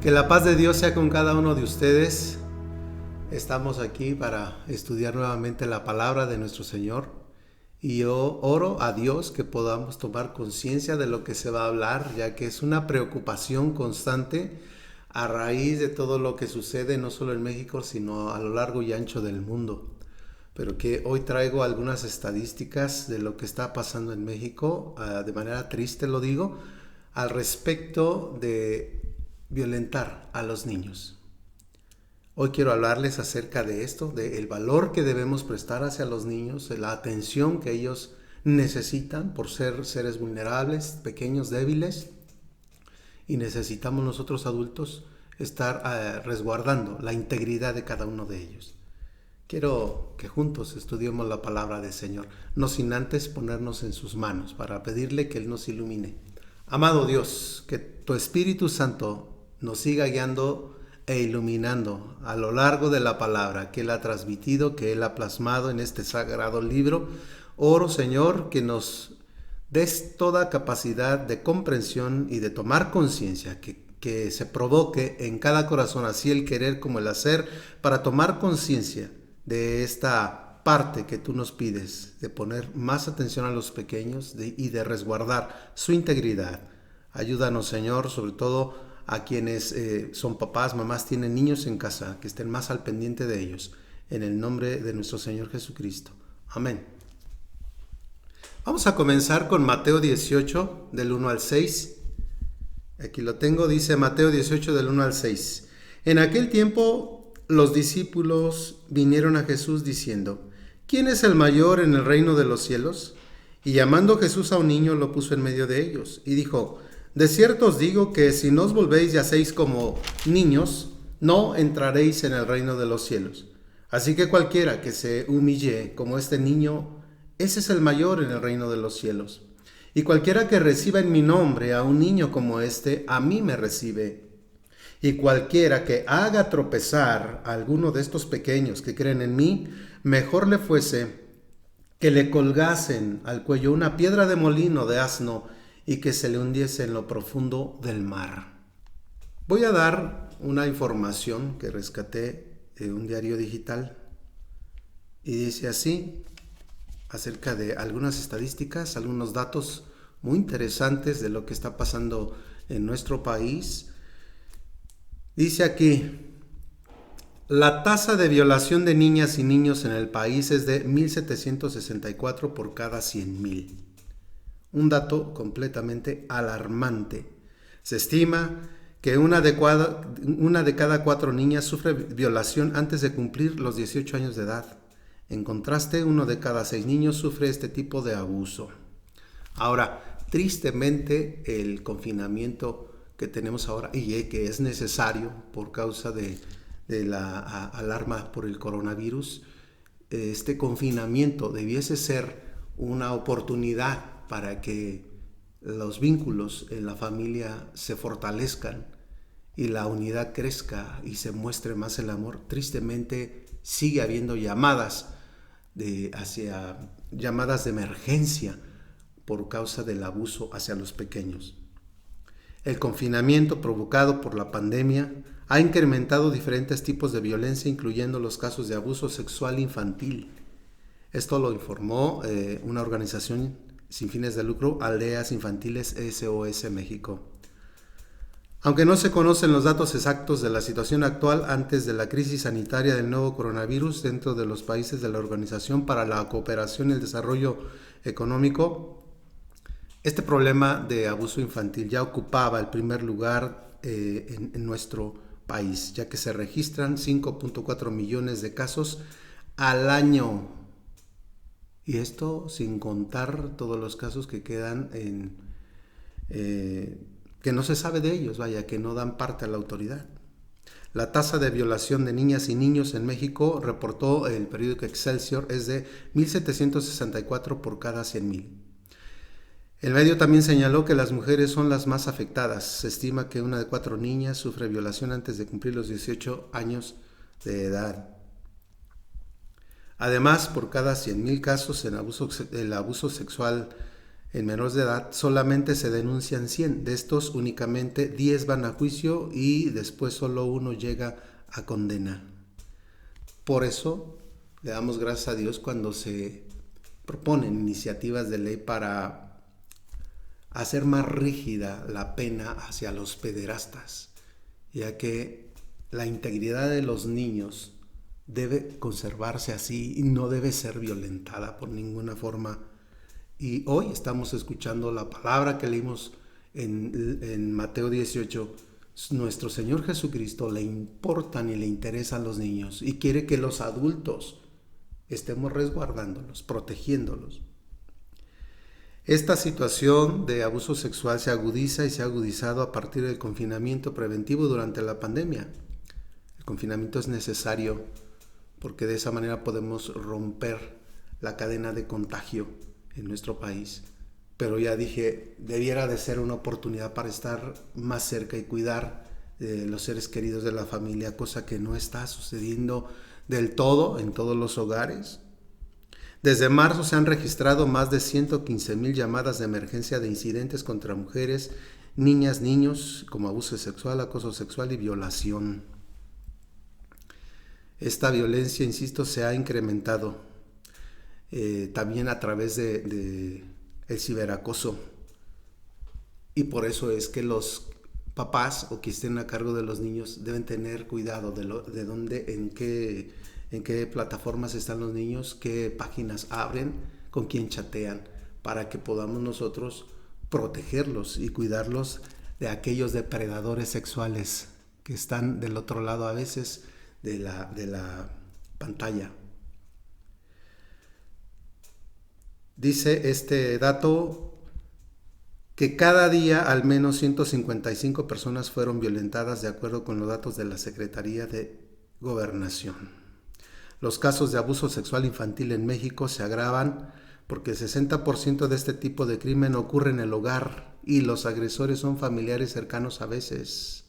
Que la paz de Dios sea con cada uno de ustedes. Estamos aquí para estudiar nuevamente la palabra de nuestro Señor. Y yo oro a Dios que podamos tomar conciencia de lo que se va a hablar, ya que es una preocupación constante a raíz de todo lo que sucede, no solo en México, sino a lo largo y ancho del mundo. Pero que hoy traigo algunas estadísticas de lo que está pasando en México, de manera triste lo digo, al respecto de violentar a los niños. Hoy quiero hablarles acerca de esto, del valor que debemos prestar hacia los niños, de la atención que ellos necesitan por ser seres vulnerables, pequeños, débiles, y necesitamos nosotros adultos estar resguardando la integridad de cada uno de ellos. Quiero que juntos estudiemos la palabra del Señor, no sin antes ponernos en sus manos para pedirle que Él nos ilumine. Amado Dios, que tu Espíritu Santo nos siga guiando e iluminando a lo largo de la palabra que Él ha transmitido, que Él ha plasmado en este sagrado libro. Oro, Señor, que nos des toda capacidad de comprensión y de tomar conciencia, que se provoque en cada corazón así el querer como el hacer, para tomar conciencia de esta parte que tú nos pides, de poner más atención a los pequeños y de resguardar su integridad. Ayúdanos, Señor, sobre todo a quienes son papás, mamás, tienen niños en casa, que estén más al pendiente de ellos. En el nombre de nuestro Señor Jesucristo. Amén. Vamos a comenzar con Mateo 18, del 1 al 6. Aquí lo tengo, dice Mateo 18, del 1 al 6. En aquel tiempo los discípulos vinieron a Jesús diciendo: ¿Quién es el mayor en el reino de los cielos? Y llamando Jesús a un niño, lo puso en medio de ellos, y dijo: De cierto os digo que si no os volvéis y hacéis como niños, no entraréis en el reino de los cielos. Así que cualquiera que se humille como este niño, ese es el mayor en el reino de los cielos. Y cualquiera que reciba en mi nombre a un niño como este, a mí me recibe. Y cualquiera que haga tropezar a alguno de estos pequeños que creen en mí, mejor le fuese que le colgasen al cuello una piedra de molino de asno y que se le hundiese en lo profundo del mar. Voy a dar una información que rescaté de un diario digital y dice así, acerca de algunas estadísticas, algunos datos muy interesantes de lo que está pasando en nuestro país. Dice aquí: la tasa de violación de niñas y niños en el país es de 1,764 por cada 100,000. Un dato completamente alarmante. Se estima que una de cada 4 niñas sufre violación antes de cumplir los 18 años de edad. En contraste, 1 de cada 6 niños sufre este tipo de abuso. Ahora, tristemente, el confinamiento que tenemos ahora y que es necesario por causa de la alarma por el coronavirus, este confinamiento debiese ser una oportunidad para que los vínculos en la familia se fortalezcan y la unidad crezca y se muestre más el amor. Tristemente sigue habiendo llamadas de emergencia por causa del abuso hacia los pequeños. El confinamiento provocado por la pandemia ha incrementado diferentes tipos de violencia, incluyendo los casos de abuso sexual infantil. Esto lo informó una organización sin fines de lucro, Aldeas Infantiles SOS México. Aunque no se conocen los datos exactos de la situación actual antes de la crisis sanitaria del nuevo coronavirus dentro de los países de la Organización para la Cooperación y el Desarrollo Económico, este problema de abuso infantil ya ocupaba el primer lugar en nuestro país, ya que se registran 5.4 millones de casos al año. Y esto sin contar todos los casos que quedan que no se sabe de ellos, que no dan parte a la autoridad. La tasa de violación de niñas y niños en México, reportó el periódico Excelsior, es de 1,764 por cada 100,000. El medio también señaló que las mujeres son las más afectadas. Se estima que 1 de 4 niñas sufre violación antes de cumplir los 18 años de edad. Además, por cada 100,000 casos, el abuso sexual en menores de edad, solamente se denuncian 100. De estos, únicamente 10 van a juicio y después solo uno llega a condena. Por eso le damos gracias a Dios cuando se proponen iniciativas de ley para hacer más rígida la pena hacia los pederastas, ya que la integridad de los niños debe conservarse así y no debe ser violentada por ninguna forma. Y hoy estamos escuchando la palabra que leímos en Mateo 18. Nuestro Señor Jesucristo le importan y le interesan los niños y quiere que los adultos estemos resguardándolos, protegiéndolos. Esta situación de abuso sexual se agudiza y se ha agudizado a partir del confinamiento preventivo durante la pandemia. El confinamiento es necesario porque de esa manera podemos romper la cadena de contagio en nuestro país. Pero ya dije, debiera de ser una oportunidad para estar más cerca y cuidar de los seres queridos de la familia, cosa que no está sucediendo del todo en todos los hogares. Desde marzo se han registrado más de 115,000 llamadas de emergencia de incidentes contra mujeres, niñas, niños, como abuso sexual, acoso sexual y violación. Esta violencia, insisto, se ha incrementado también a través de el ciberacoso. Y por eso es que los papás o que estén a cargo de los niños deben tener cuidado de dónde, en qué plataformas están los niños, qué páginas abren, con quién chatean, para que podamos nosotros protegerlos y cuidarlos de aquellos depredadores sexuales que están del otro lado a veces de la pantalla. Dice este dato que cada día al menos 155 personas fueron violentadas de acuerdo con los datos de la Secretaría de Gobernación. Los casos de abuso sexual infantil en México se agravan porque el 60% de este tipo de crimen ocurre en el hogar y los agresores son familiares cercanos a veces.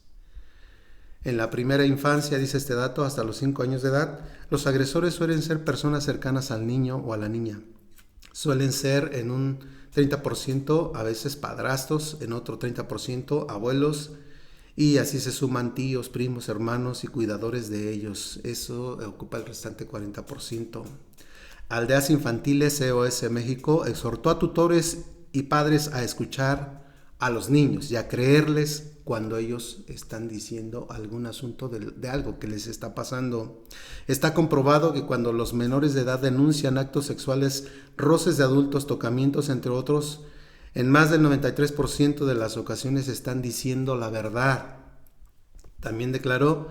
En la primera infancia, dice este dato, hasta los 5 años de edad, los agresores suelen ser personas cercanas al niño o a la niña. Suelen ser en un 30% a veces padrastros, en otro 30% abuelos, y así se suman tíos, primos, hermanos y cuidadores de ellos. Eso ocupa el restante 40%. Aldeas Infantiles SOS México exhortó a tutores y padres a escuchar a los niños y a creerles cuando ellos están diciendo algún asunto de algo que les está pasando. Está comprobado que cuando los menores de edad denuncian actos sexuales, roces de adultos, tocamientos, entre otros, en más del 93% de las ocasiones están diciendo la verdad. También declaró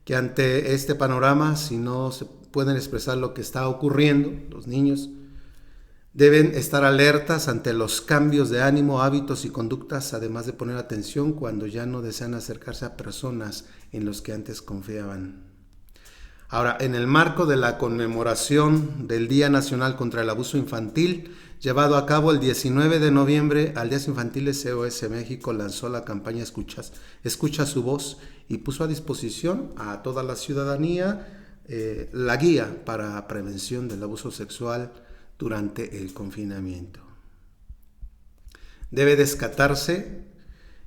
que ante este panorama, si no se pueden expresar lo que está ocurriendo, los niños deben estar alertas ante los cambios de ánimo, hábitos y conductas, además de poner atención cuando ya no desean acercarse a personas en los que antes confiaban. Ahora, en el marco de la conmemoración del Día Nacional contra el Abuso Infantil, llevado a cabo el 19 de noviembre, Aldeas Infantiles SOS México lanzó la campaña Escucha su voz y puso a disposición a toda la ciudadanía la guía para prevención del abuso sexual durante el confinamiento. Debe destacarse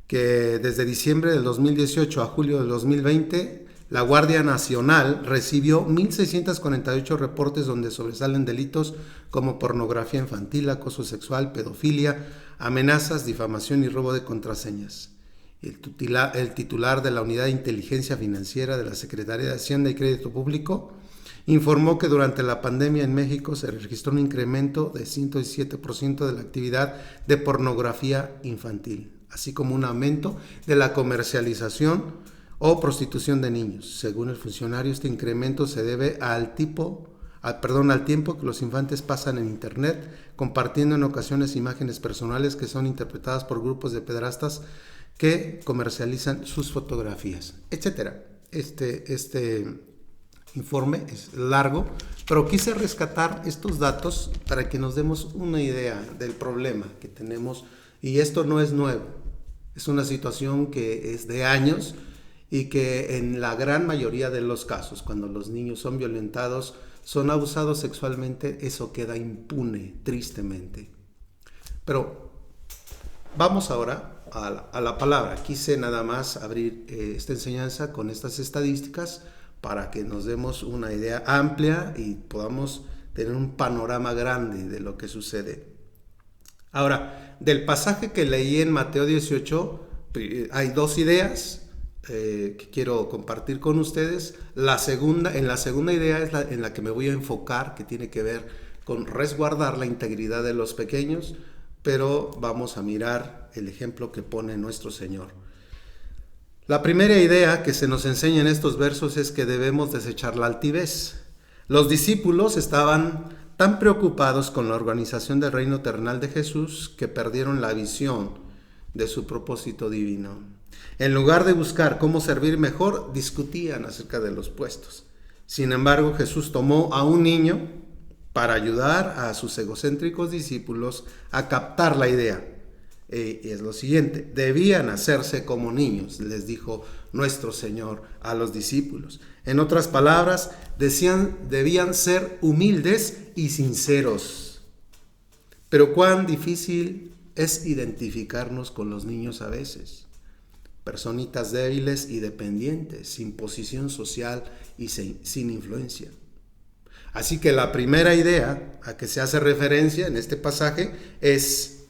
que desde diciembre del 2018 a julio del 2020, la Guardia Nacional recibió 1,648 reportes donde sobresalen delitos como pornografía infantil, acoso sexual, pedofilia, amenazas, difamación y robo de contraseñas. El titular de la Unidad de Inteligencia Financiera de la Secretaría de Hacienda y Crédito Público informó que durante la pandemia en México se registró un incremento de 107% de la actividad de pornografía infantil, así como un aumento de la comercialización o prostitución de niños. Según el funcionario, este incremento se debe al tiempo que los infantes pasan en internet, compartiendo en ocasiones imágenes personales que son interpretadas por grupos de pederastas que comercializan sus fotografías, etc. Este informe es largo, pero quise rescatar estos datos para que nos demos una idea del problema que tenemos. Y esto no es nuevo, es una situación que es de años y que en la gran mayoría de los casos, cuando los niños son violentados, son abusados sexualmente, eso queda impune, tristemente. Pero Vamos ahora a la palabra. Quise nada más abrir esta enseñanza con estas estadísticas para que nos demos una idea amplia y podamos tener un panorama grande de lo que sucede. Ahora, del pasaje que leí en Mateo 18, hay dos ideas que quiero compartir con ustedes. En la segunda idea es en la que me voy a enfocar, que tiene que ver con resguardar la integridad de los pequeños, pero vamos a mirar el ejemplo que pone nuestro Señor. La primera idea que se nos enseña en estos versos es que debemos desechar la altivez. Los discípulos estaban tan preocupados con la organización del reino terrenal de Jesús que perdieron la visión de su propósito divino. En lugar de buscar cómo servir mejor, discutían acerca de los puestos. Sin embargo, Jesús tomó a un niño para ayudar a sus egocéntricos discípulos a captar la idea. Y es lo siguiente: debían hacerse como niños, les dijo nuestro Señor a los discípulos. En otras palabras, debían ser humildes y sinceros. Pero cuán difícil es identificarnos con los niños a veces. Personitas débiles y dependientes, sin posición social y sin influencia. Así que la primera idea a que se hace referencia en este pasaje es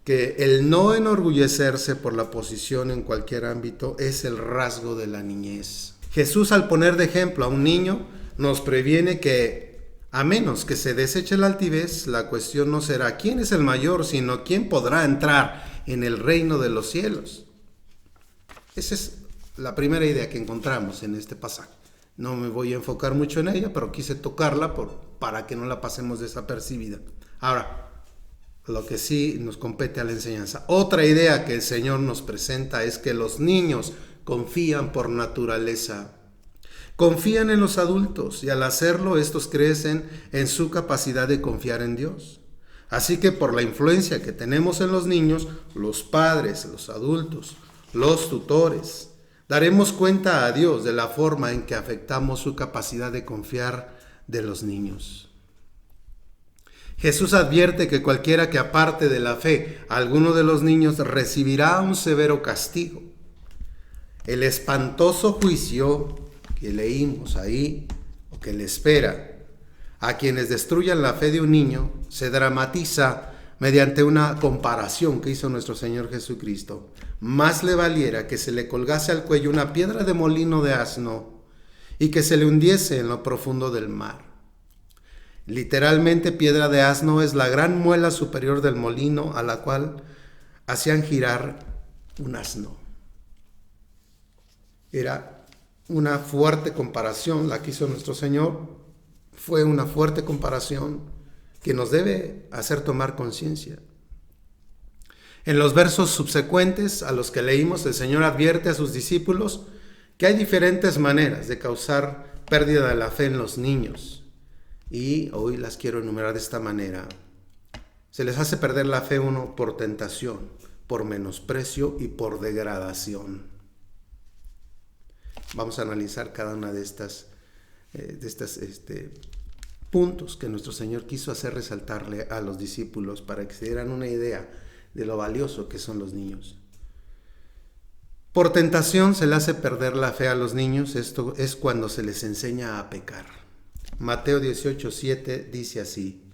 que el no enorgullecerse por la posición en cualquier ámbito es el rasgo de la niñez. Jesús, al poner de ejemplo a un niño, nos previene que, a menos que se deseche la altivez, la cuestión no será quién es el mayor, sino quién podrá entrar en el reino de los cielos. Esa es la primera idea que encontramos en este pasaje. No me voy a enfocar mucho en ella, pero quise tocarla para que no la pasemos desapercibida. Ahora, lo que sí nos compete a la enseñanza. Otra idea que el Señor nos presenta es que los niños confían por naturaleza. Confían en los adultos y al hacerlo estos crecen en su capacidad de confiar en Dios. Así que por la influencia que tenemos en los niños, los padres, los adultos, los tutores, daremos cuenta a Dios de la forma en que afectamos su capacidad de confiar de los niños. Jesús advierte que cualquiera que aparte de la fe a alguno de los niños recibirá un severo castigo. El espantoso juicio que leímos ahí, o que le espera a quienes destruyan la fe de un niño, se dramatiza mediante una comparación que hizo nuestro Señor Jesucristo. Más le valiera que se le colgase al cuello una piedra de molino de asno y que se le hundiese en lo profundo del mar. Literalmente, piedra de asno es la gran muela superior del molino a la cual hacían girar un asno. Era una fuerte comparación la que hizo nuestro Señor. Fue una fuerte comparación que nos debe hacer tomar conciencia. En los versos subsecuentes a los que leímos, el Señor advierte a sus discípulos que hay diferentes maneras de causar pérdida de la fe en los niños. Y hoy las quiero enumerar de esta manera. Se les hace perder la fe uno por tentación, por menosprecio y por degradación. Vamos a analizar cada una de estas puntos que nuestro Señor quiso hacer resaltarle a los discípulos para que se dieran una idea de lo valioso que son los niños. Por tentación se le hace perder la fe a los niños. Esto es cuando se les enseña a pecar. Mateo 18:7 dice así: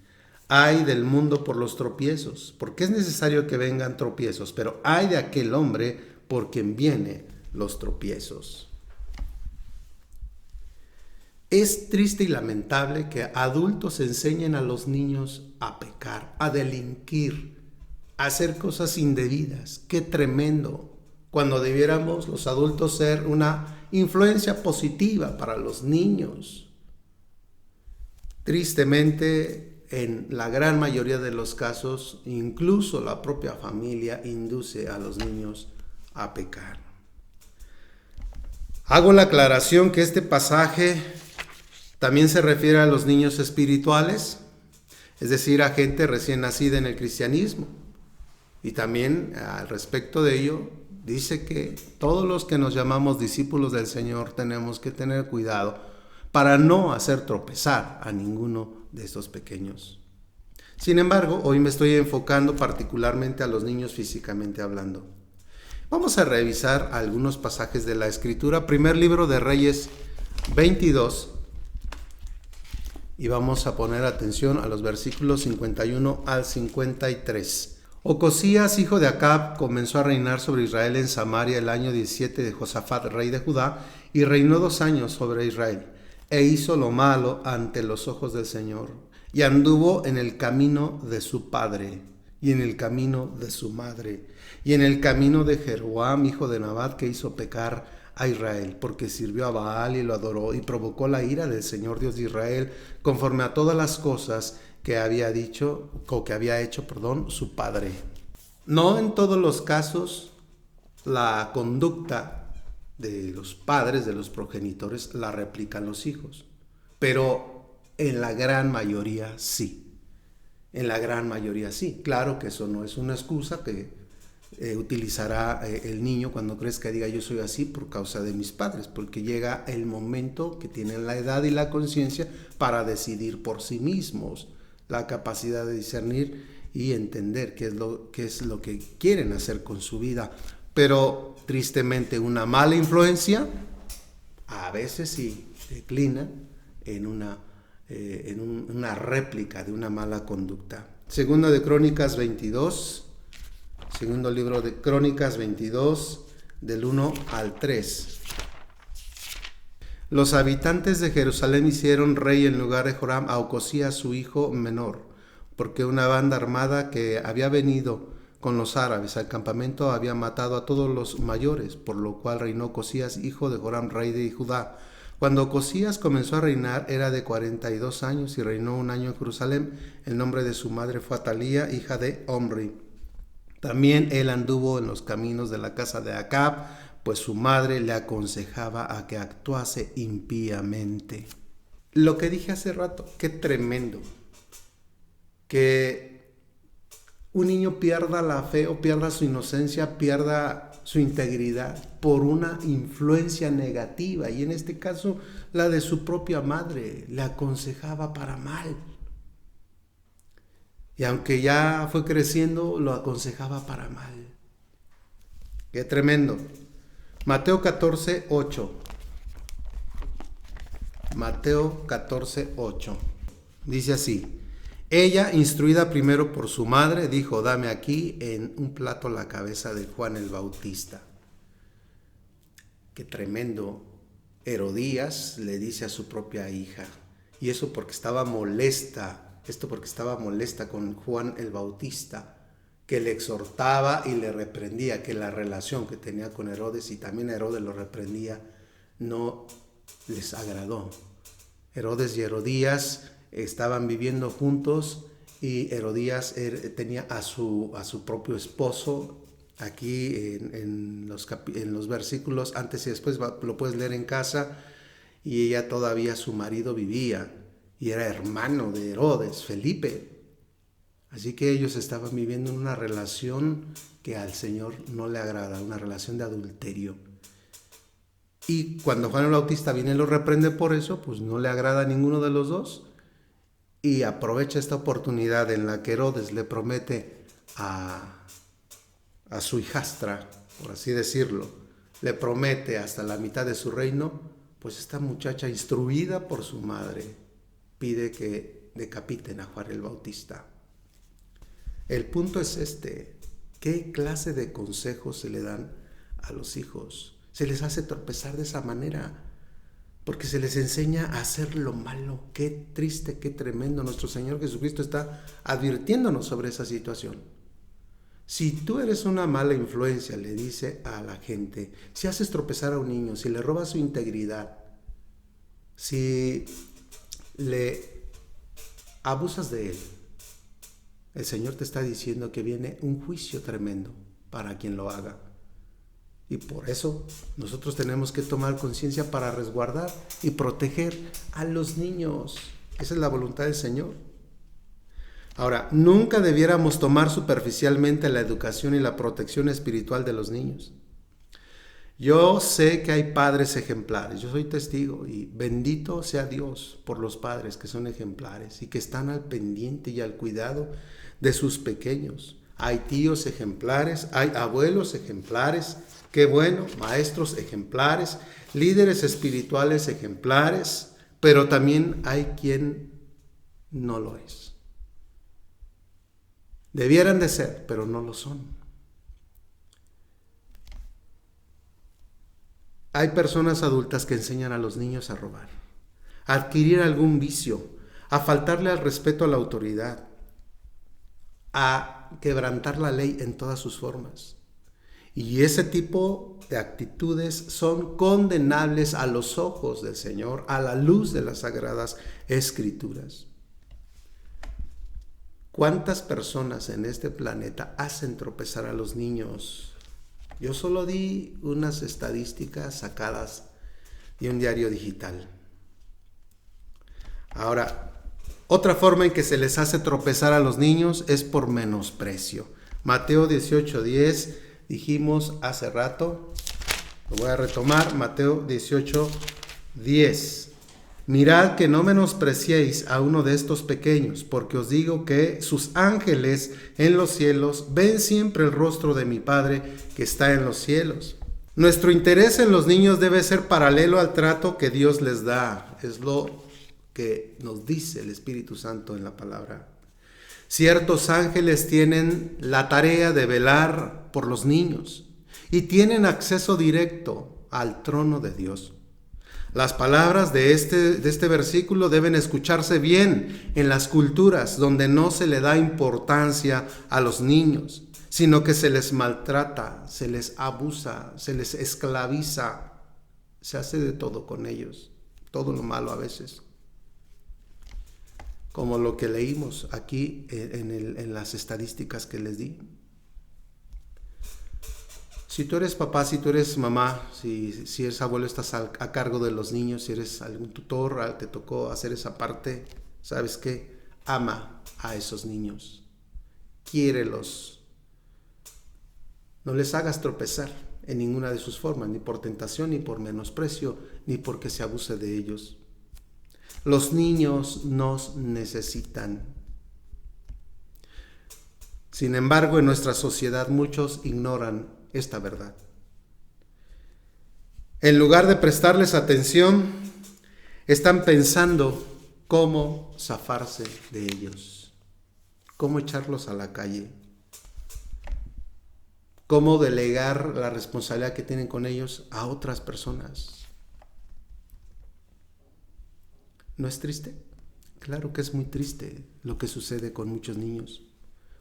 ay del mundo por los tropiezos, porque es necesario que vengan tropiezos, pero ay de aquel hombre por quien vienen los tropiezos. Es triste y lamentable que adultos enseñen a los niños a pecar, a delinquir, a hacer cosas indebidas. ¡Qué tremendo! Cuando debiéramos los adultos ser una influencia positiva para los niños. Tristemente, en la gran mayoría de los casos, incluso la propia familia induce a los niños a pecar. Hago la aclaración que este pasaje también se refiere a los niños espirituales, es decir, a gente recién nacida en el cristianismo. Y también al respecto de ello, dice que todos los que nos llamamos discípulos del Señor tenemos que tener cuidado para no hacer tropezar a ninguno de estos pequeños. Sin embargo, hoy me estoy enfocando particularmente a los niños físicamente hablando. Vamos a revisar algunos pasajes de la Escritura. Primer libro de Reyes 22. Y vamos a poner atención a los versículos 51 al 53. Ocosías, hijo de Acab, comenzó a reinar sobre Israel en Samaria el año 17 de Josafat, rey de Judá, y reinó 2 años sobre Israel. E hizo lo malo ante los ojos del Señor, y anduvo en el camino de su padre, y en el camino de su madre, y en el camino de Jeroboam, hijo de Nabat, que hizo pecar a Israel, porque sirvió a Baal y lo adoró, y provocó la ira del Señor Dios de Israel, conforme a todas las cosas que había hecho su padre. No en todos los casos la conducta de los padres, de los progenitores, la replican los hijos, pero en la gran mayoría sí. En la gran mayoría sí. Claro que eso no es una excusa que utilizará el niño cuando crezca y diga yo soy así por causa de mis padres, porque llega el momento que tienen la edad y la conciencia para decidir por sí mismos, la capacidad de discernir y entender qué es lo que quieren hacer con su vida. Pero tristemente una mala influencia a veces sí declina en una réplica de una mala conducta. Segundo libro de Crónicas 22, del 1 al 3. Los habitantes de Jerusalén hicieron rey en lugar de Joram a Ocosías, su hijo menor, porque una banda armada que había venido con los árabes al campamento había matado a todos los mayores, por lo cual reinó Ocosías, hijo de Joram, rey de Judá. Cuando Ocosías comenzó a reinar era de 42 años y reinó 1 año en Jerusalén. El nombre de su madre fue Atalía, hija de Omri. También él anduvo en los caminos de la casa de Acab, pues su madre le aconsejaba a que actuase impíamente. Lo que dije hace rato, qué tremendo. Que un niño pierda la fe o pierda su inocencia, pierda su integridad por una influencia negativa, y en este caso la de su propia madre, le aconsejaba para mal. Y aunque ya fue creciendo, lo aconsejaba para mal. ¡Qué tremendo! Mateo 14, 8. Mateo 14, 8. Dice así: ella, instruida primero por su madre, dijo: dame aquí en un plato la cabeza de Juan el Bautista. ¡Qué tremendo! Herodías le dice a su propia hija, y eso porque estaba molesta. Esto porque estaba molesta con Juan el Bautista, que le exhortaba y le reprendía, que la relación que tenía con Herodes, y también Herodes lo reprendía, no les agradó. Herodes y Herodías estaban viviendo juntos, y Herodías tenía a su propio esposo. Aquí en los versículos antes y después lo puedes leer en casa, y ella todavía, su marido vivía, y era hermano de Herodes, Felipe. Así que ellos estaban viviendo una relación que al Señor no le agrada, una relación de adulterio. Y cuando Juan el Bautista viene y lo reprende por eso, pues no le agrada a ninguno de los dos, y aprovecha esta oportunidad en la que Herodes le promete a su hijastra, por así decirlo, le promete hasta la mitad de su reino. Pues esta muchacha, instruida por su madre, pide que decapiten a Juan el Bautista. El punto es este: ¿qué clase de consejos se le dan a los hijos? Se les hace tropezar de esa manera, porque se les enseña a hacer lo malo. Qué triste, qué tremendo. Nuestro Señor Jesucristo está advirtiéndonos sobre esa situación. Si tú eres una mala influencia, le dice a la gente, si haces tropezar a un niño, si le robas su integridad, si le abusas de él, el Señor te está diciendo que viene un juicio tremendo para quien lo haga. Y por eso nosotros tenemos que tomar conciencia para resguardar y proteger a los niños. Esa es la voluntad del Señor. Ahora, nunca debiéramos tomar superficialmente la educación y la protección espiritual de los niños. Yo sé que hay padres ejemplares, yo soy testigo y bendito sea Dios por los padres que son ejemplares y que están al pendiente y al cuidado de sus pequeños. Hay tíos ejemplares, hay abuelos ejemplares, qué bueno, maestros ejemplares, líderes espirituales ejemplares, pero también hay quien no lo es. Debieran de ser, pero no lo son. Hay personas adultas que enseñan a los niños a robar, a adquirir algún vicio, a faltarle al respeto a la autoridad, a quebrantar la ley en todas sus formas. Y ese tipo de actitudes son condenables a los ojos del Señor, a la luz de las Sagradas Escrituras. ¿Cuántas personas en este planeta hacen tropezar a los niños? Yo solo di unas estadísticas sacadas de un diario digital. Ahora, otra forma en que se les hace tropezar a los niños es por menosprecio. Mateo 18:10, dijimos hace rato, lo voy a retomar, Mateo 18:10. Mirad que no menospreciéis a uno de estos pequeños, porque os digo que sus ángeles en los cielos ven siempre el rostro de mi Padre que está en los cielos. Nuestro interés en los niños debe ser paralelo al trato que Dios les da. Es lo que nos dice el Espíritu Santo en la palabra. Ciertos ángeles tienen la tarea de velar por los niños y tienen acceso directo al trono de Dios. Las palabras de este versículo deben escucharse bien en las culturas donde no se le da importancia a los niños, sino que se les maltrata, se les abusa, se les esclaviza, se hace de todo con ellos, todo lo malo a veces. Como lo que leímos aquí en las estadísticas que les di. Si tú eres papá, si tú eres mamá, si eres abuelo, estás a cargo de los niños, si eres algún tutor, te tocó hacer esa parte, ¿sabes qué? Ama a esos niños, quiérelos, no les hagas tropezar en ninguna de sus formas, ni por tentación, ni por menosprecio, ni porque se abuse de ellos. Los niños nos necesitan. Sin embargo, en nuestra sociedad muchos ignoran esta verdad. En lugar de prestarles atención, están pensando cómo zafarse de ellos, cómo echarlos a la calle, cómo delegar la responsabilidad que tienen con ellos a otras personas. ¿No es triste? Claro que es muy triste lo que sucede con muchos niños.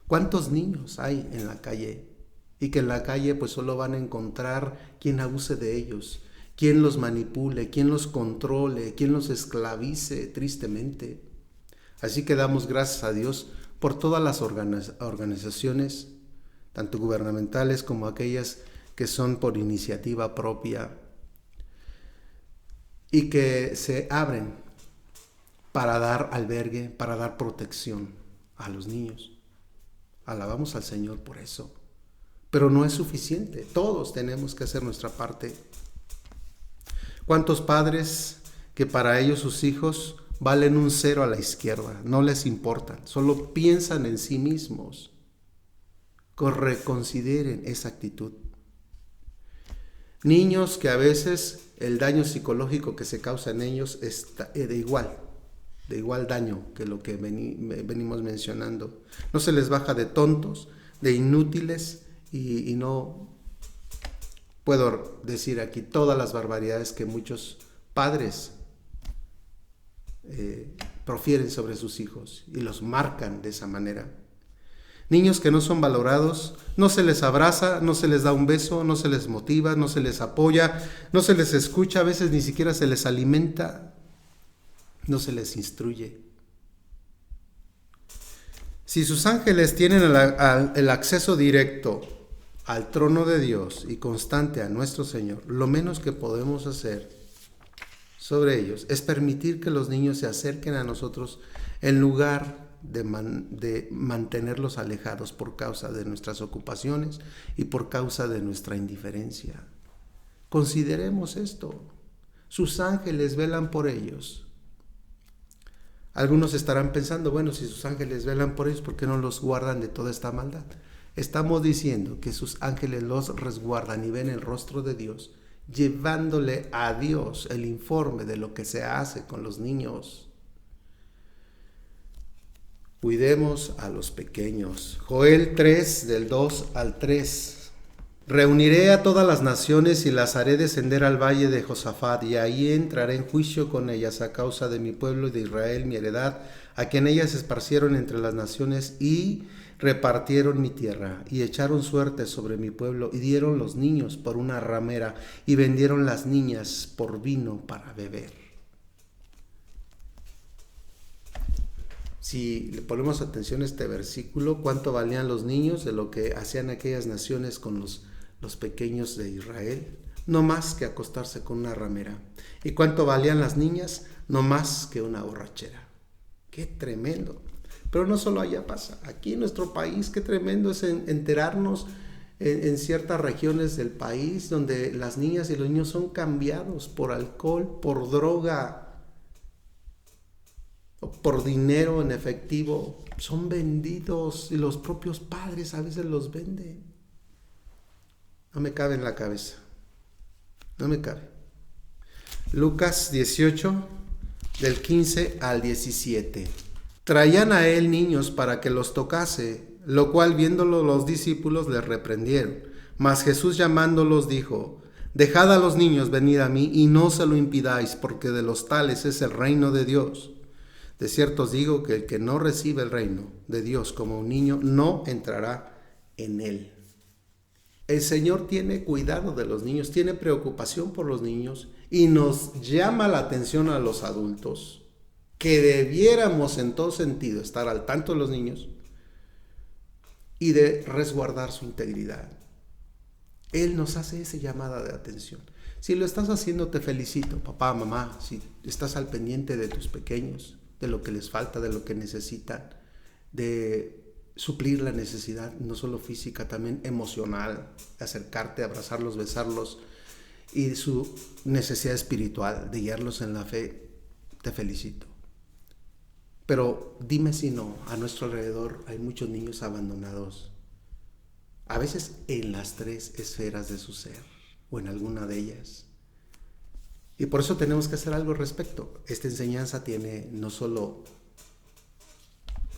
¿Cuántos niños hay en la calle? Y que en la calle pues solo van a encontrar quien abuse de ellos, quien los manipule, quien los controle, quien los esclavice tristemente. Así que damos gracias a Dios por todas las organizaciones, tanto gubernamentales como aquellas que son por iniciativa propia y que se abren para dar albergue, para dar protección a los niños. Alabamos al Señor por eso. Pero no es suficiente. Todos tenemos que hacer nuestra parte. ¿Cuántos padres que para ellos sus hijos valen un 0 a la izquierda? No les importan, solo piensan en sí mismos. Reconsideren esa actitud. Niños que a veces el daño psicológico que se causa en ellos es de igual daño que lo que venimos mencionando. No se les baja de tontos, de inútiles, y no puedo decir aquí todas las barbaridades que muchos padres profieren sobre sus hijos y los marcan de esa manera. Niños que no son valorados, no se les abraza, no se les da un beso, no se les motiva, no se les apoya, no se les escucha, a veces ni siquiera se les alimenta, no se les instruye. Si sus ángeles tienen el acceso directo al trono de Dios y constante a nuestro Señor, lo menos que podemos hacer sobre ellos es permitir que los niños se acerquen a nosotros en lugar de mantenerlos alejados por causa de nuestras ocupaciones y por causa de nuestra indiferencia. Consideremos esto. Sus ángeles velan por ellos. Algunos estarán pensando, bueno, si sus ángeles velan por ellos, ¿por qué no los guardan de toda esta maldad? Estamos diciendo que sus ángeles los resguardan y ven el rostro de Dios, llevándole a Dios el informe de lo que se hace con los niños. Cuidemos a los pequeños. Joel 3, del 2 al 3. Reuniré a todas las naciones y las haré descender al valle de Josafat, y ahí entraré en juicio con ellas a causa de mi pueblo y de Israel, mi heredad, a quien ellas esparcieron entre las naciones y repartieron mi tierra, y echaron suerte sobre mi pueblo, y dieron los niños por una ramera, y vendieron las niñas por vino para beber. Si le ponemos atención a este versículo, ¿cuánto valían los niños de lo que hacían aquellas naciones con los pequeños de Israel? No más que acostarse con una ramera. ¿Y cuánto valían las niñas? No más que una borrachera. ¡Qué tremendo! Pero no solo allá pasa, aquí en nuestro país, qué tremendo es enterarnos en ciertas regiones del país donde las niñas y los niños son cambiados por alcohol, por droga, por dinero en efectivo, son vendidos y los propios padres a veces los venden. No me cabe en la cabeza, no me cabe. Lucas 18, del 15 al 17. Traían a él niños para que los tocase, lo cual viéndolo los discípulos les reprendieron. Mas Jesús llamándolos dijo: dejad a los niños venir a mí y no se lo impidáis, porque de los tales es el reino de Dios. De cierto os digo que el que no recibe el reino de Dios como un niño no entrará en él. El Señor tiene cuidado de los niños, tiene preocupación por los niños y nos llama la atención a los adultos que debiéramos en todo sentido estar al tanto de los niños y de resguardar su integridad. Él nos hace esa llamada de atención. Si lo estás haciendo, te felicito, papá, mamá, si estás al pendiente de tus pequeños, de lo que les falta, de lo que necesitan, de suplir la necesidad, no solo física, también emocional, acercarte, abrazarlos, besarlos, y su necesidad espiritual, de guiarlos en la fe, te felicito. Pero dime si no, a nuestro alrededor hay muchos niños abandonados, a veces en las 3 esferas de su ser, o en alguna de ellas. Y por eso tenemos que hacer algo al respecto. Esta enseñanza tiene no solo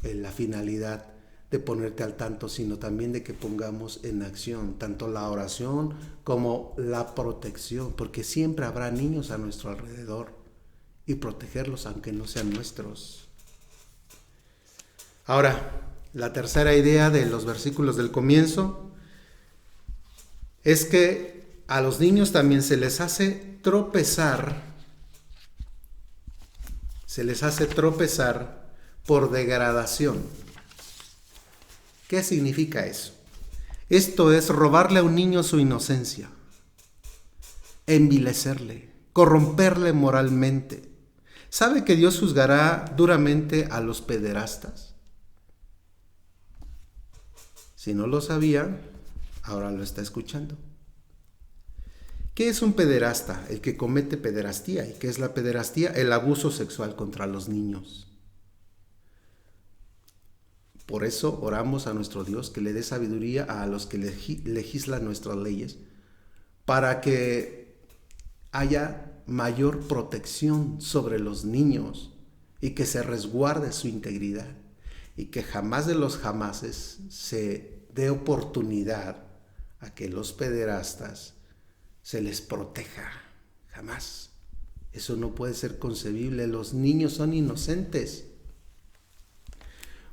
la finalidad de ponerte al tanto, sino también de que pongamos en acción tanto la oración como la protección, porque siempre habrá niños a nuestro alrededor, y protegerlos aunque no sean nuestros. Ahora, la tercera idea de los versículos del comienzo es que a los niños también se les hace tropezar por degradación. ¿Qué significa eso? Esto es robarle a un niño su inocencia, envilecerle, corromperle moralmente. ¿Sabe que Dios juzgará duramente a los pederastas? Si no lo sabía, ahora lo está escuchando. ¿Qué es un pederasta? El que comete pederastía. ¿Y qué es la pederastía? El abuso sexual contra los niños. Por eso oramos a nuestro Dios que le dé sabiduría a los que legislan nuestras leyes, para que haya mayor protección sobre los niños y que se resguarde su integridad, y que jamás de los jamases se dé oportunidad a que los pederastas se les proteja. Jamás. Eso no puede ser concebible. Los niños son inocentes.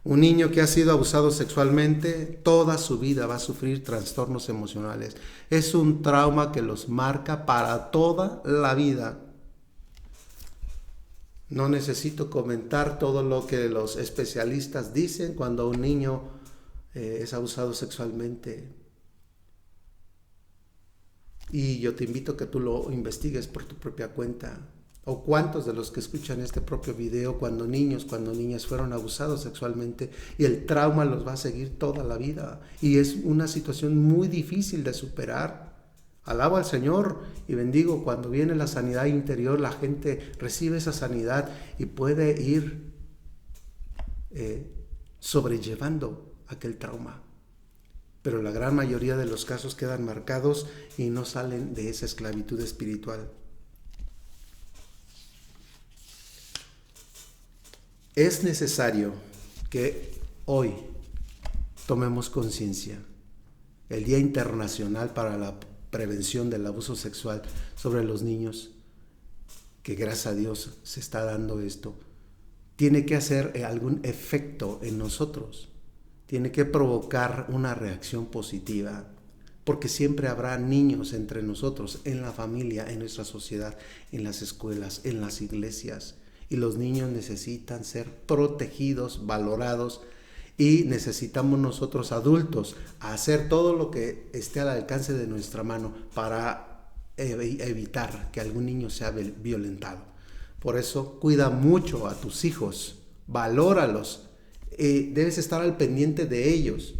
Un niño que ha sido abusado sexualmente, toda su vida va a sufrir trastornos emocionales. Es un trauma que los marca para toda la vida. No necesito comentar todo lo que los especialistas dicen cuando un niño es abusado sexualmente. Y yo te invito a que tú lo investigues por tu propia cuenta. ¿O cuántos de los que escuchan este propio video, cuando niños, cuando niñas fueron abusados sexualmente, y el trauma los va a seguir toda la vida? Y es una situación muy difícil de superar. Alabo al Señor y bendigo cuando viene la sanidad interior, la gente recibe esa sanidad y puede ir sobrellevando aquel trauma. Pero la gran mayoría de los casos quedan marcados y no salen de esa esclavitud espiritual. Es necesario que hoy tomemos conciencia. El Día Internacional para la Prevención del Abuso Sexual sobre los niños, que gracias a Dios se está dando esto, tiene que hacer algún efecto en nosotros. Tiene que provocar una reacción positiva, porque siempre habrá niños entre nosotros, en la familia, en nuestra sociedad, en las escuelas, en las iglesias. Y los niños necesitan ser protegidos, valorados, y necesitamos nosotros adultos hacer todo lo que esté al alcance de nuestra mano para evitar que algún niño sea violentado. Por eso cuida mucho a tus hijos, valóralos, debes estar al pendiente de ellos.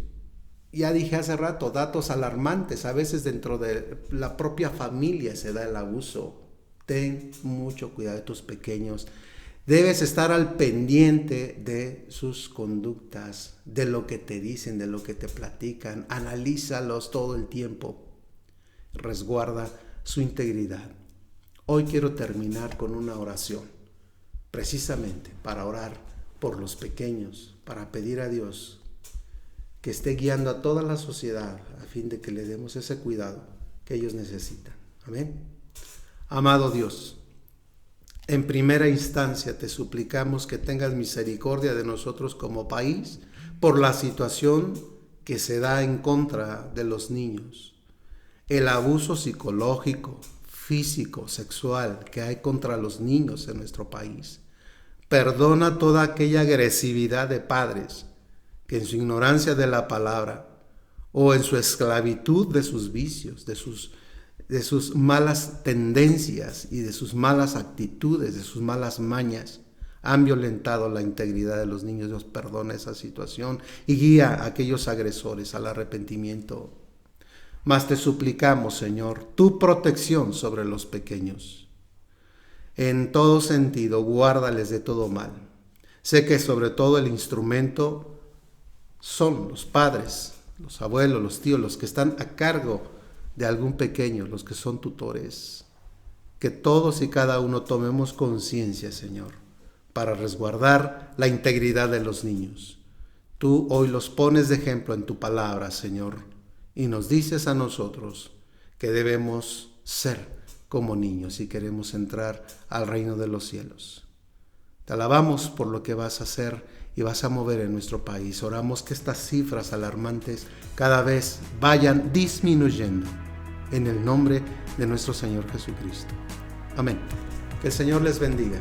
Ya dije hace rato, datos alarmantes, a veces dentro de la propia familia se da el abuso. Ten mucho cuidado de tus pequeños. Debes estar al pendiente de sus conductas, de lo que te dicen, de lo que te platican. Analízalos todo el tiempo. Resguarda su integridad. Hoy quiero terminar con una oración, precisamente para orar por los pequeños, para pedir a Dios que esté guiando a toda la sociedad a fin de que le demos ese cuidado que ellos necesitan. Amén. Amado Dios, en primera instancia te suplicamos que tengas misericordia de nosotros como país por la situación que se da en contra de los niños, el abuso psicológico, físico, sexual que hay contra los niños en nuestro país. Perdona toda aquella agresividad de padres que en su ignorancia de la palabra o en su esclavitud de sus vicios, de sus malas tendencias y de sus malas actitudes, de sus malas mañas, han violentado la integridad de los niños. Dios, perdona esa situación y guía a aquellos agresores al arrepentimiento. Mas te suplicamos, Señor, tu protección sobre los pequeños. En todo sentido, guárdales de todo mal. Sé que sobre todo el instrumento son los padres, los abuelos, los tíos, los que están a cargo de algún pequeño, los que son tutores. Que todos y cada uno tomemos conciencia, Señor, para resguardar la integridad de los niños. Tú hoy los pones de ejemplo en tu palabra, Señor, y nos dices a nosotros que debemos ser como niños si queremos entrar al reino de los cielos. Te alabamos por lo que vas a hacer y vas a mover en nuestro país. Oramos que estas cifras alarmantes cada vez vayan disminuyendo en el nombre de nuestro Señor Jesucristo. Amén. Que el Señor les bendiga.